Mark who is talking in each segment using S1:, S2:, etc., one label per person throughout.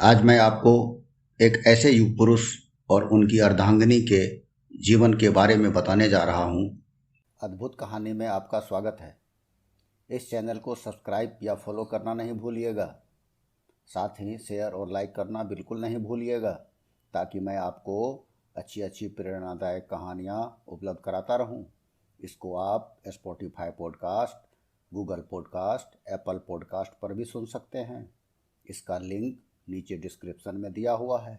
S1: आज मैं आपको एक ऐसे युग पुरुष और उनकी अर्धांगिनी के जीवन के बारे में बताने जा रहा हूँ। अद्भुत कहानी में आपका स्वागत है। इस चैनल को सब्सक्राइब या फॉलो करना नहीं भूलिएगा। साथ ही शेयर और लाइक करना बिल्कुल नहीं भूलिएगा, ताकि मैं आपको अच्छी प्रेरणादायक कहानियाँ उपलब्ध कराता रहूँ। इसको आप Spotify podcast, Google podcast, Apple podcast पर भी सुन सकते हैं। इसका लिंक नीचे डिस्क्रिप्शन में दिया हुआ है।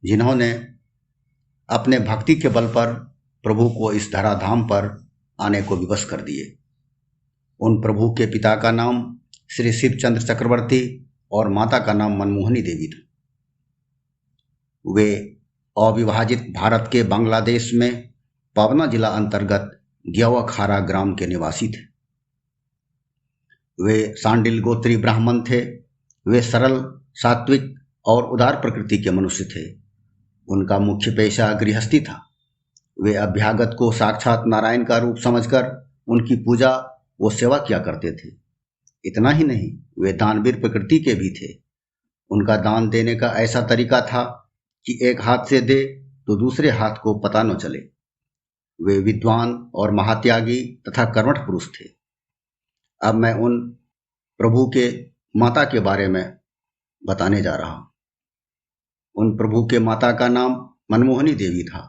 S1: जिन्होंने अपने भक्ति के बल पर प्रभु को इस धराधाम पर आने को विवश कर दिए। उन प्रभु के पिता का नाम श्री शिवचंद्र चक्रवर्ती और माता का नाम मनमोहनी देवी था। वे अविभाजित भारत के बांग्लादेश में पावना जिला अंतर्गत ग्यावाखारा ग्राम के निवासी थे। वे सांडिल गोत्री ब्राह्मण थे। वे सरल, सात्विक और उदार प्रकृति के मनुष्य थे। उनका मुख्य पेशा गृहस्थी था। वे अभ्यागत को साक्षात नारायण का रूप समझकर उनकी पूजा व सेवा किया करते थे। इतना ही नहीं, वे दानवीर प्रकृति के भी थे। उनका दान देने का ऐसा तरीका था कि एक हाथ से दे तो दूसरे हाथ को पता न चले। वे विद्वान और महात्यागी तथा कर्मठ पुरुष थे। अब मैं उन प्रभु के माता के बारे में बताने जा रहा हूं। उन प्रभु के माता का नाम मनमोहनी देवी था।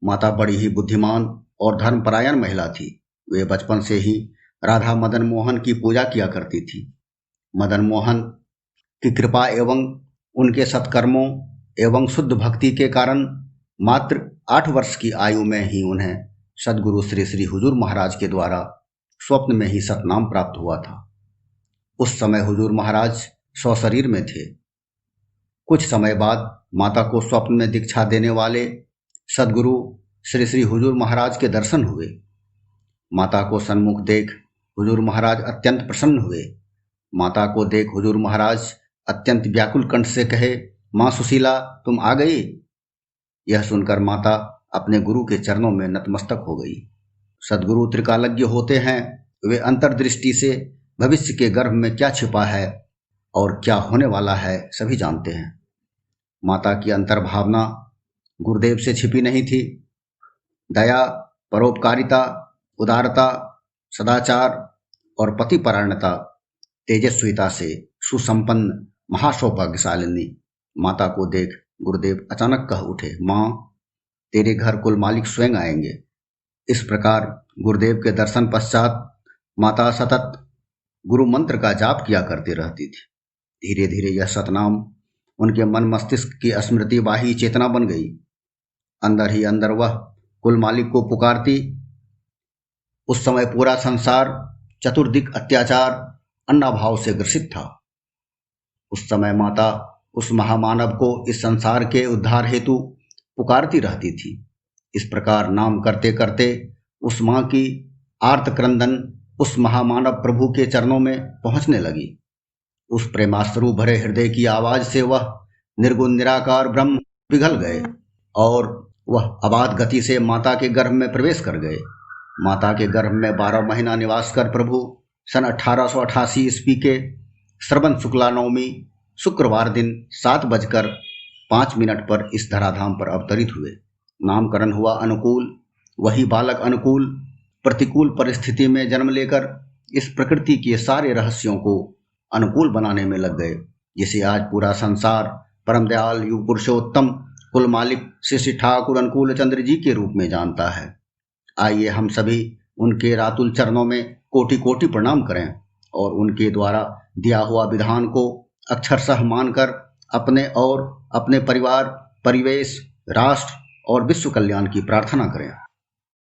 S1: माता बड़ी ही बुद्धिमान और धर्मपरायण महिला थी। वे बचपन से ही राधा मदन मोहन की पूजा किया करती थी। मदन मोहन की कृपा एवं उनके सत्कर्मों एवं शुद्ध भक्ति के कारण मात्र 8 वर्ष की आयु में ही उन्हें सद्गुरु श्री श्री हुजूर महाराज के द्वारा स्वप्न में ही सतनाम प्राप्त हुआ था। उस समय हुजूर महाराज स्वशरीर में थे। कुछ समय बाद माता को स्वप्न में दीक्षा देने वाले सद्गुरु श्री श्री हुजूर महाराज के दर्शन हुए। माता को सन्मुख देख हुजूर महाराज अत्यंत प्रसन्न हुए। माता को देख हुजूर महाराज अत्यंत व्याकुल कंठ से कहे, माँ सुशीला, तुम आ गई। यह सुनकर माता अपने गुरु के चरणों में नतमस्तक हो गई। सद्गुरु त्रिकालज्ञ होते हैं। वे अंतर्दृष्टि से भविष्य के गर्भ में क्या छिपा है और क्या होने वाला है सभी जानते हैं। माता की अंतर्भावना गुरुदेव से छिपी नहीं थी। दया, परोपकारिता, उदारता, सदाचार और पतिपरायणता, तेजस्विता से सुसंपन्न महासौभाग्यशालिनी माता को देख गुरुदेव अचानक कह उठे, माँ, तेरे घर कुल मालिक स्वयं आएंगे। इस प्रकार गुरुदेव के दर्शन पश्चात माता सतत गुरु मंत्र का जाप किया करती रहती थी। धीरे धीरे यह सतनाम उनके मन मस्तिष्क की स्मृति वाही चेतना बन गई। अंदर ही अंदर वह कुल मालिक को पुकारती। उस समय पूरा संसार चतुर्दिक अत्याचार, अन्नाभाव से ग्रसित था। उस समय माता उस महामानव को इस संसार के उद्धार हेतु पुकारती रहती थी। इस प्रकार नाम करते करते उस माँ की आर्त क्रंदन उस महामानव प्रभु के चरणों में पहुंचने लगी। उस प्रेमाश्रु भरे हृदय की आवाज से वह निर्गुण निराकार ब्रह्म पिघल गए और वह अबाध गति से माता के गर्भ में प्रवेश कर गए। माता के गर्भ में 12 महीना निवास कर प्रभु सन 1888 ईस्वी के श्रवण शुक्ला नवमी शुक्रवार दिन 7:05 पर इस धराधाम पर अवतरित हुए। नामकरण हुआ अनुकूल। वही बालक अनुकूल प्रतिकूल परिस्थिति में जन्म लेकर इस प्रकृति के सारे रहस्यों को अनुकूल बनाने में लग गए, जिसे आज पूरा संसार परम दयाल युग पुरुषोत्तम कुल मालिक श्री श्री ठाकुर अनुकूल चंद्र जी के रूप में जानता है। आइए हम सभी उनके रातुल चरणों में कोटि कोटि प्रणाम करें और उनके द्वारा दिया हुआ विधान को अक्षरशः मानकर अपने और अपने परिवार, परिवेश, राष्ट्र और विश्व कल्याण की प्रार्थना करें।